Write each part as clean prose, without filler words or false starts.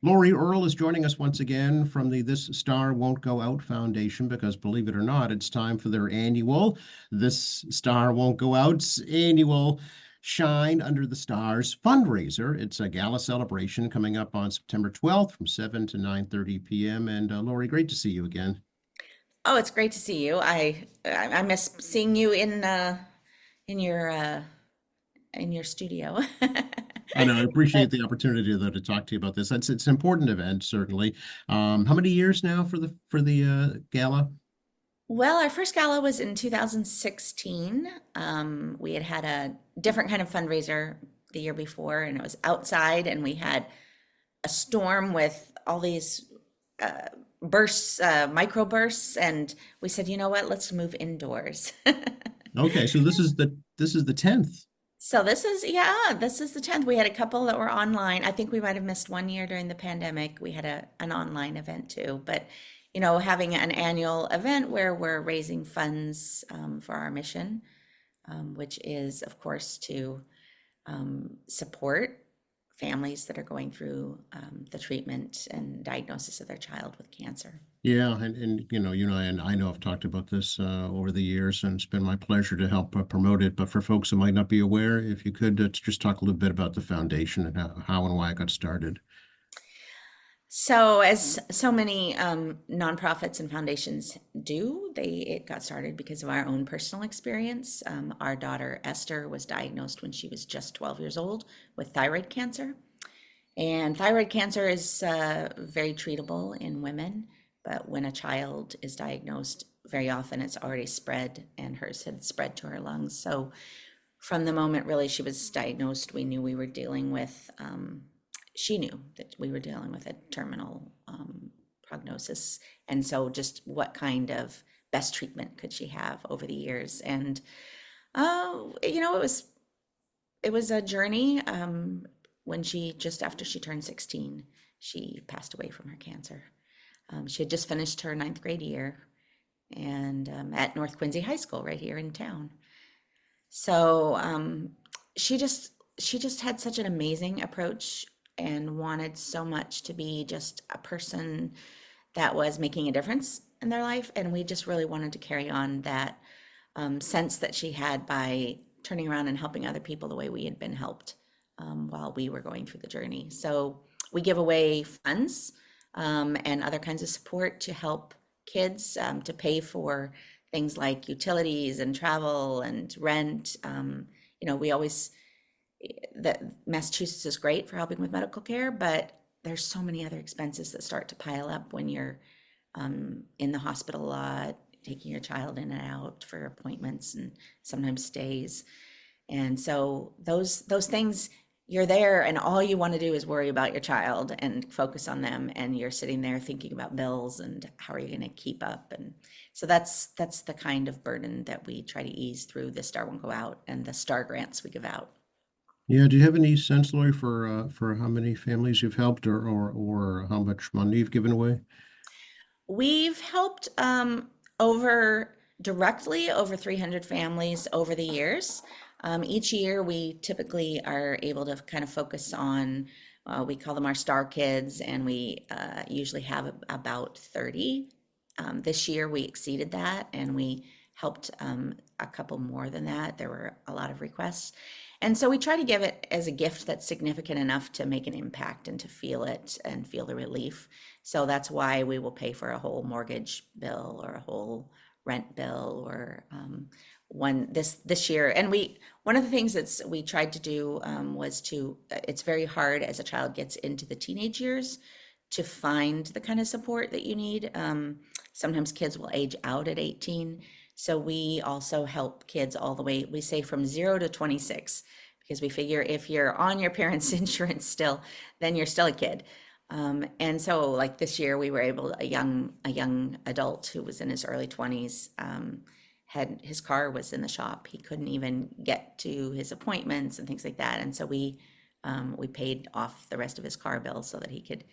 Lori Earl is joining us once again from the This Star Won't Go Out Foundation because, believe it or not, it's time for their annual This Star Won't Go Out's annual Shine Under the Stars fundraiser. It's a gala celebration coming up on September 12th from 7 to 9:30 p.m. And Lori, great to see you again. Oh, it's great to see you. I miss seeing you in your uh in your studio. I know, I But appreciate the opportunity though to talk to you about this. It's an important event, certainly. How many years now for the gala? well, our first gala was in 2016. We had had a different kind of fundraiser the year before, and it was outside, and we had a storm with all these uh, bursts, microbursts, and we said, you know what, let's move indoors. Okay, so this is the 10th. So this is the 10th. We had a couple that were online. I think we might have missed one year during the pandemic. We had an online event too. But, having an annual event where we're raising funds for our mission, which is, of course, to support families that are going through the treatment and diagnosis of their child with cancer. Yeah, and and I know I've talked about this over the years, and it's been my pleasure to help promote it. But for folks who might not be aware, if you could just talk a little bit about the foundation and how and why it got started. So, as so many nonprofits and foundations do, it got started because of our own personal experience. Our daughter Esther was diagnosed when she was just 12 years old with thyroid cancer, and thyroid cancer is very treatable in women. But when a child is diagnosed, very often it's already spread, and hers had spread to her lungs. So, from the moment really she was diagnosed, we knew we were dealing with she knew that we were dealing with a terminal prognosis. And so just what kind of best treatment could she have over the years? And, it was a journey. When just after she turned 16, she passed away from her cancer. She had just finished her ninth grade year and at North Quincy High School right here in town. So she just she just had such an amazing approach and wanted so much to be just a person that was making a difference in their life. And we just really wanted to carry on that sense that she had by turning around and helping other people the way we had been helped while we were going through the journey. So we give away funds and other kinds of support to help kids to pay for things like utilities and travel and rent. We always that Massachusetts is great for helping with medical care, but there's so many other expenses that start to pile up when you're in the hospital a lot, taking your child in and out for appointments and sometimes stays. And so those things, you're there and all you want to do is worry about your child and focus on them, and you're sitting there thinking about bills and how are you going to keep up. And so that's the kind of burden that we try to ease through the Star Won't Go Out and the Star grants we give out. Yeah, do you have any sense, Lori, for how many families you've helped or how much money you've given away? We've helped over directly over 300 families over the years. Each year, we typically are able to kind of focus on, we call them our star kids, and we usually have about 30. This year, we exceeded that and we helped a couple more than that. There were a lot of requests. And so we try to give it as a gift that's significant enough to make an impact and to feel it and feel the relief. So that's why we will pay for a whole mortgage bill or a whole rent bill or one this year. And one of the things that's we tried to do was to it's very hard as a child gets into the teenage years to find the kind of support that you need. Sometimes kids will age out at 18. So we also help kids all the way, we say from 0 to 26, because we figure if you're on your parents' insurance still, then you're still a kid. And so like this year we were able, a young adult who was in his early 20s, had his car was in the shop. He couldn't even get to his appointments and things like that. And so we paid off the rest of his car bill so that he could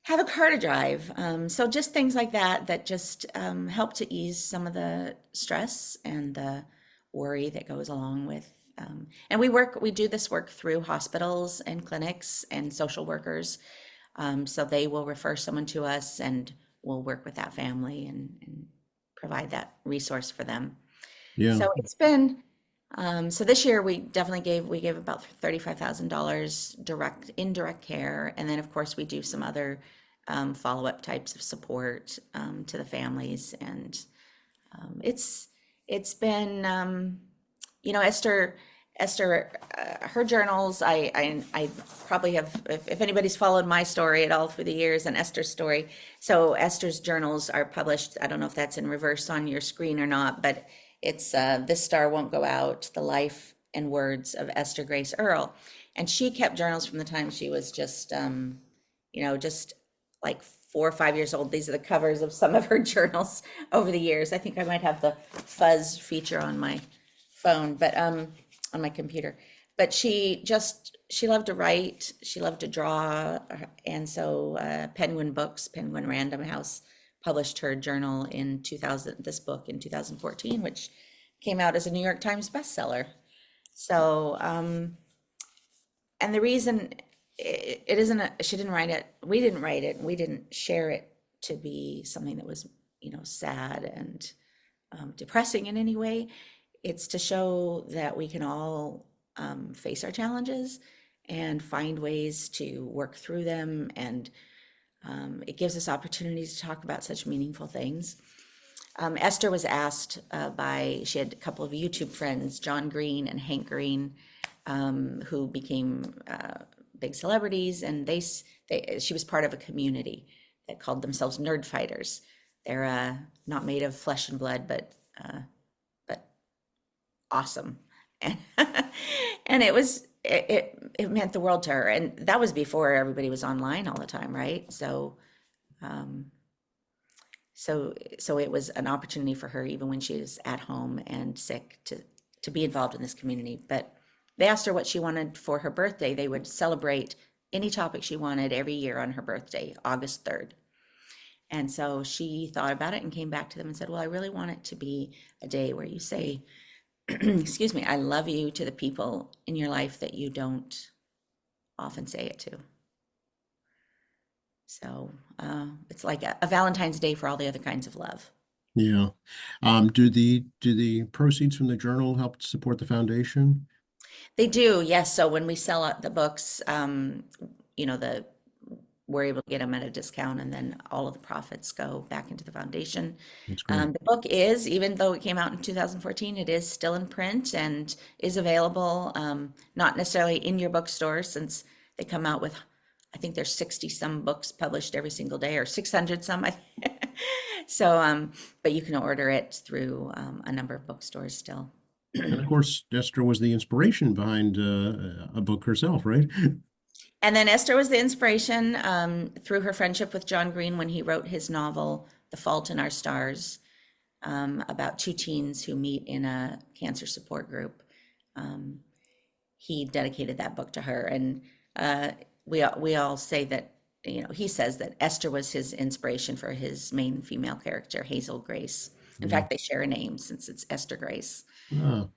have a car to drive. So just things like that that just help to ease some of the stress and the worry that goes along with. And we do this work through hospitals and clinics and social workers. So they will refer someone to us and we'll work with that family and provide that resource for them. Yeah. So it's been, so this year we gave about $35,000 indirect care. And then of course we do some other follow-up types of support to the families. And it's been, Esther, her journals, I probably have, if anybody's followed my story at all through the years and Esther's story. So Esther's journals are published. I don't know if that's in reverse on your screen or not, but it's This Star Won't Go Out, The Life and Words of Esther Grace Earle. And she kept journals from the time she was just, just like 4 or 5 years old. These are the covers of some of her journals over the years. I think I might have the fuzz feature on my phone, but on my computer. But she loved to write, she loved to draw, and so Penguin Books, Penguin Random House published her journal in 2000, this book in 2014, which came out as a New York Times bestseller. So, and the reason it isn't she didn't write it, we didn't write it, we didn't share it to be something that was, sad and depressing in any way. It's to show that we can all face our challenges and find ways to work through them. And it gives us opportunities to talk about such meaningful things. Esther was asked she had a couple of YouTube friends, John Green and Hank Green, who became big celebrities. And she was part of a community that called themselves Nerd Fighters. They're not made of flesh and blood, but awesome. And and it meant the world to her. And that was before everybody was online all the time, right? So so it was an opportunity for her, even when she was at home and sick, to be involved in this community. But they asked her what she wanted for her birthday. They would celebrate any topic she wanted every year on her birthday, August 3rd. And so she thought about it and came back to them and said, well, I really want it to be a day where you say, excuse me, I love you to the people in your life that you don't often say it to. So it's like a Valentine's Day for all the other kinds of love. Yeah. Do the proceeds from the journal help to support the foundation? They do, yes. So when we sell out the books, we're able to get them at a discount, and then all of the profits go back into the foundation. That's great. The book is, even though it came out in 2014, it is still in print and is available, not necessarily in your bookstore, since they come out with, I think there's 60 some books published every single day, or 600 some. So, but you can order it through a number of bookstores still. And of course, Esther was the inspiration behind a book herself, right? And then Esther was the inspiration through her friendship with John Green when he wrote his novel, The Fault in Our Stars, about two teens who meet in a cancer support group. He dedicated that book to her. And we all say that, he says that Esther was his inspiration for his main female character, Hazel Grace. In fact, they share a name since it's Esther Grace. Oh.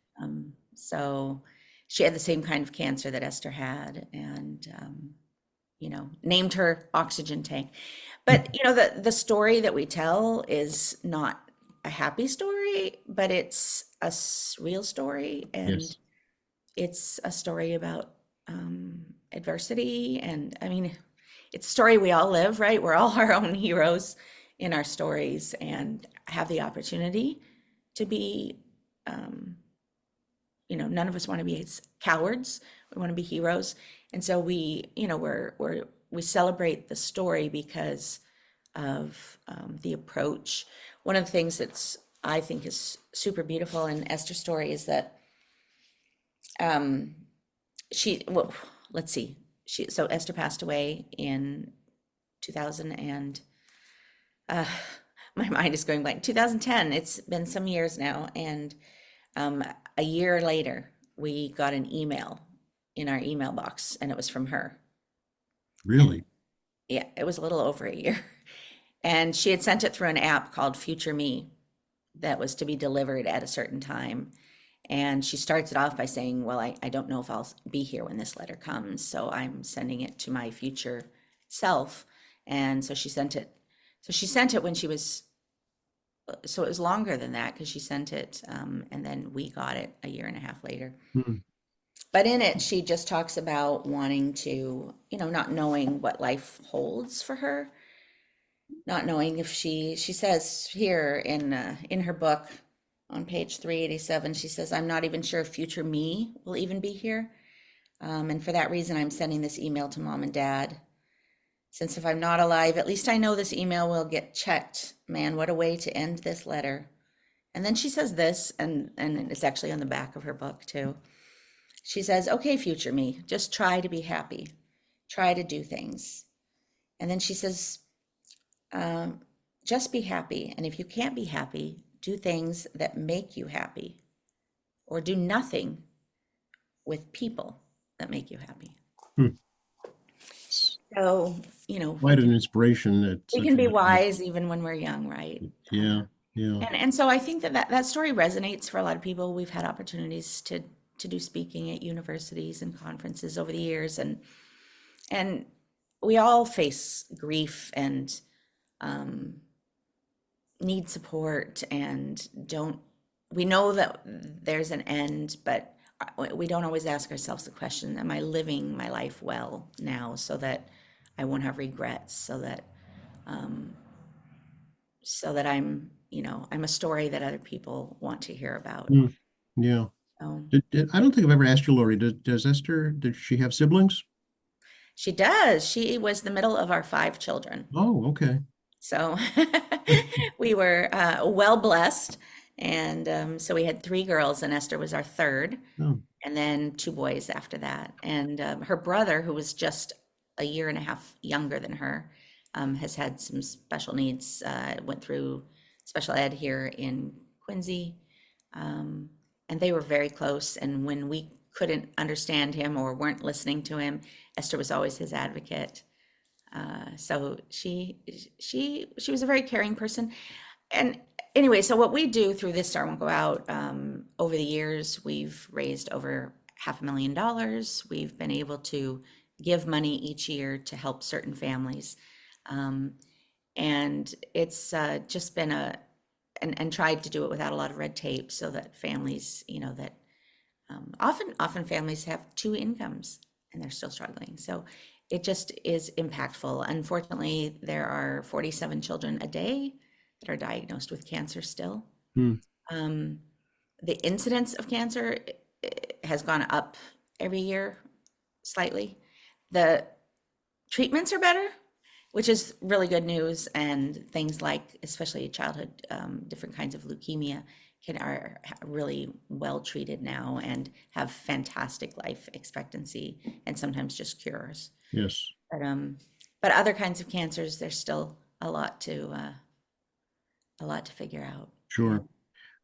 So she had the same kind of cancer that Esther had, and named her oxygen tank. But the story that we tell is not a happy story, but it's a real story, and Yes. it's a story about adversity. And I mean, it's a story we all live, right? We're all our own heroes in our stories, and have the opportunity to be none of us want to be cowards. We want to be heroes. And so we celebrate the story because of the approach. One of the things that's, I think, is super beautiful in Esther's story is that let's see. So Esther passed away in 2000 and my mind is going blank. 2010. It's been some years now, and a year later, we got an email in our email box, and it was from her. Really? Yeah, it was a little over a year. And she had sent it through an app called Future Me that was to be delivered at a certain time. And she starts it off by saying, well, I don't know if I'll be here when this letter comes, so I'm sending it to my future self. And so she sent it. So she sent it when she was, so it was longer than that because she sent it, and then we got it a year and a half later. Hmm. But in it, she just talks about wanting to, not knowing what life holds for her, not knowing if she says here in her book on page 387, she says, "I'm not even sure if future me will even be here. And for that reason, I'm sending this email to mom and dad. Since if I'm not alive, at least I know this email will get checked. Man, what a way to end this letter." And then she says this, and it's actually on the back of her book too. She says, "Okay, future me, just try to be happy. Try to do things." And then she says, "Just be happy. And if you can't be happy, do things that make you happy, or do nothing with people that make you happy." Hmm. So, Quite an inspiration at we such can a be young age. wise even when we're young, right? Yeah, yeah. And so I think that story resonates for a lot of people. We've had opportunities to do speaking at universities and conferences over the years, and we all face grief and need support, and we know that there's an end, but we don't always ask ourselves the question, am I living my life well now so that I won't have regrets, so that I'm a story that other people want to hear about. Hmm. Yeah. So I don't think I've ever asked you, Lori, does Esther, did she have siblings? she does. She was the middle of our 5 children. Oh, okay. So we were well blessed. And so we had 3 girls, and Esther was our third, Oh, and then 2 boys after that. And her brother, who was just a year and a half younger than her, has had some special needs, went through special ed here in Quincy. And they were very close. And when we couldn't understand him or weren't listening to him, Esther was always his advocate. So she was a very caring person. And anyway, so what we do through This Star Won't Go Out, over the years, we've raised over $500,000. We've been able to give money each year to help certain families. And it's just been and tried to do it without a lot of red tape, so that families, that often families have 2 incomes and they're still struggling. So it just is impactful. Unfortunately, there are 47 children a day that are diagnosed with cancer still. hmm. The incidence of cancer has gone up every year slightly. The treatments are better, which is really good news. And things like, especially childhood, different kinds of leukemia are really well treated now and have fantastic life expectancy, and sometimes just cures. Yes. But other kinds of cancers, there's still a lot to figure out. Sure.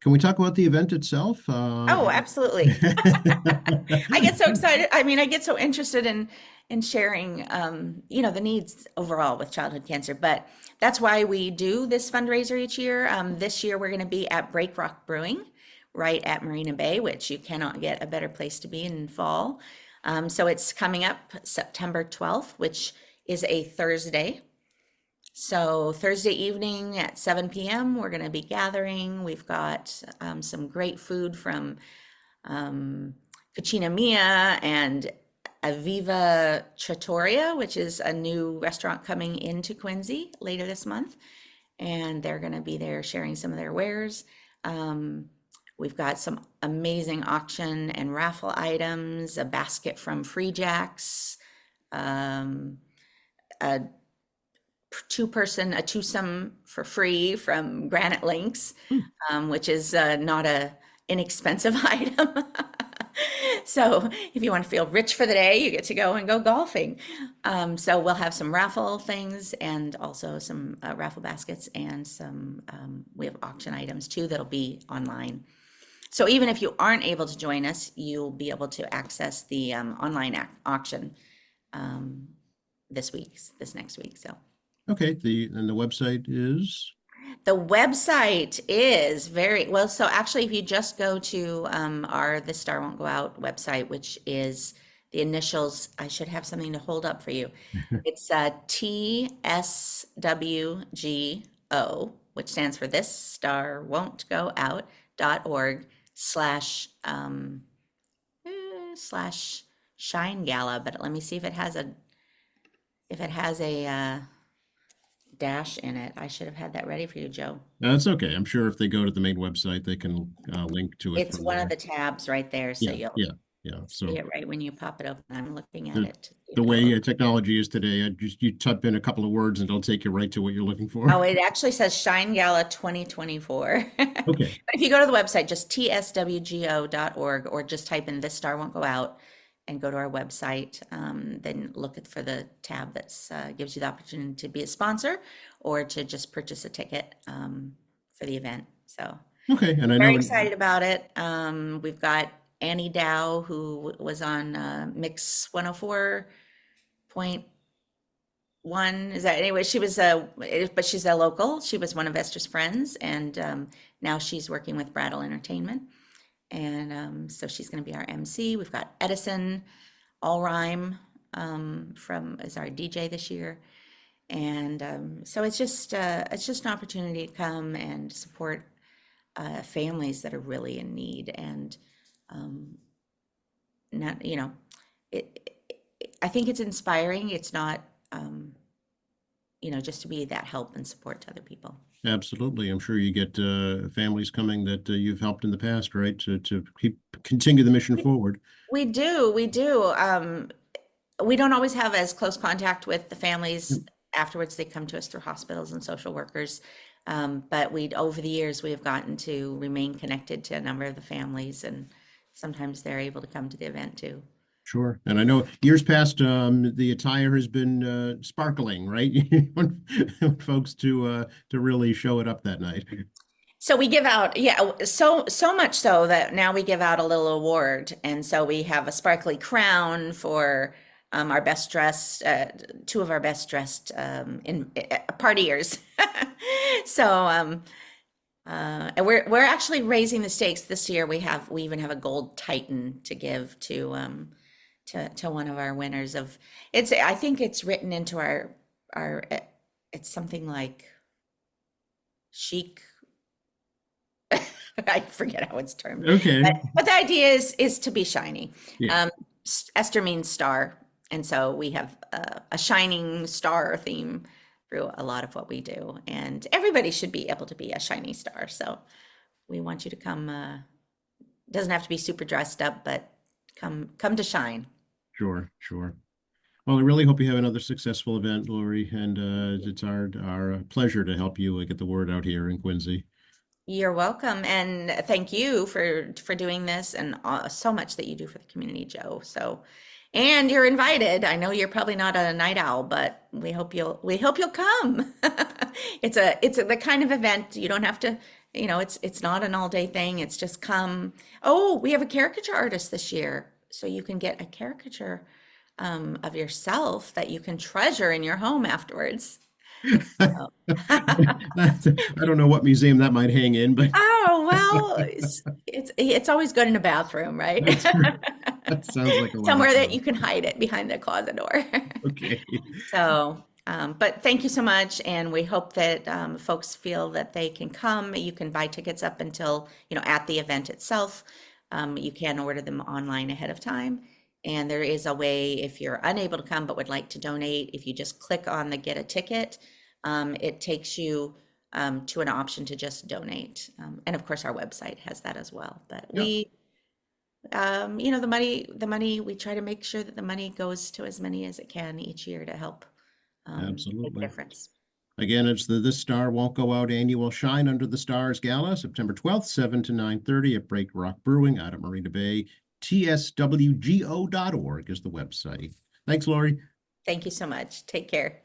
Can we talk about the event itself? Oh, absolutely. I get so excited. I mean, I get so interested in sharing, the needs overall with childhood cancer. But that's why we do this fundraiser each year. This year, we're going to be at Break Rock Brewing, right at Marina Bay, which you cannot get a better place to be in fall. So it's coming up September 12th, which is a Thursday. So Thursday evening at 7 p.m., we're going to be gathering. We've got some great food from Cucina Mia and Aviva Trattoria, which is a new restaurant coming into Quincy later this month. And they're going to be there sharing some of their wares. We've got some amazing auction and raffle items, a basket from Free Jacks, a twosome for free from Granite Links, which is not a inexpensive item. So if you want to feel rich for the day, you get to go and go golfing. So we'll have some raffle things, and also some raffle baskets, and we have auction items too that'll be online. So even if you aren't able to join us, you'll be able to access the online auction this next week. So. Okay, and the website is? The website is very well. So actually, if you just go to our The Star Won't Go Out website, which is the initials. I should have something to hold up for you. It's TSWGO, which stands for This Star Won't Go Out.org slash Shine Gala. But let me see if it has a dash in it. I should have had that ready for you, Joe. That's okay. I'm sure if they go to the main website, they can link to it It's from one there. of the tabs right there, so Yeah, you'll So see it right when you pop it open. I'm looking at the, it. the way technology is today, you type in a couple of words and it'll take you right to what you're looking for. Oh, it actually says Shine Gala 2024. Okay, But if you go to the website, just tswgo.org, or just type in This Star Won't Go Out and go to our website, then look for the tab that gives you the opportunity to be a sponsor or to just purchase a ticket for the event. So okay, and I very know excited about it. We've got Annie Dow, who was on Mix 104.1. Is that anyway? She was but she's a local. She was one of Esther's friends, and now she's working with Brattle Entertainment. And so she's going to be our MC. We've got Edison Allrhyme is our DJ this year. And so it's just an opportunity to come and support families that are really in need. And not, I think it's inspiring. It's not, just to be that help and support to other people. absolutely. I'm sure you get families coming that you've helped in the past, right? To continue the mission forward. We do. We don't always have as close contact with the families afterwards. They come to us through hospitals and social workers. But over the years, we have gotten to remain connected to a number of the families, and sometimes they're able to come to the event too. Sure. And I know years past, the attire has been sparkling, right? You want folks to really show it up that night. So we give out, so much so that now we give out a little award. And so we have a sparkly crown for our best dressed, two of our best dressed partiers. So and we're actually raising the stakes this year. We even have a gold Titan to give to one of our winners of I think it's written into our it's something like chic. I forget how it's termed. Okay. But the idea is to be shiny. Yeah. Esther means star. And so we have a shining star theme through a lot of what we do. And everybody should be able to be a shiny star. So we want you to come. Doesn't have to be super dressed up, but come to shine. Sure. Well, I really hope you have another successful event, Lori, and it's our pleasure to help you get the word out here in Quincy. You're welcome, and thank you for doing this and so much that you do for the community, Joe. So, and you're invited. I know you're probably not a night owl, but we hope you'll come. It's the kind of event you don't have to. It's not an all-day thing. It's just come. Oh, we have a caricature artist this year, so you can get a caricature of yourself that you can treasure in your home afterwards. I don't know what museum that might hang in, but oh well, it's always good in a bathroom, right? That sounds like a lot somewhere that you can hide it behind the closet door. Okay. So, but thank you so much, and we hope that folks feel that they can come. You can buy tickets up until at the event itself. You can order them online ahead of time. And there is a way, if you're unable to come but would like to donate, if you just click on the Get a Ticket, it takes you to an option to just donate. And of course, our website has that as well. But we, the money, we try to make sure that the money goes to as many as it can each year to help make a Absolutely. difference. Again, it's the This Star Won't Go Out annual Shine Under the Stars Gala, September 12th, 7 to 9:30 at Break Rock Brewing out at Marina Bay. tswgo.org is the website. Thanks, Lori. Thank you so much. Take care.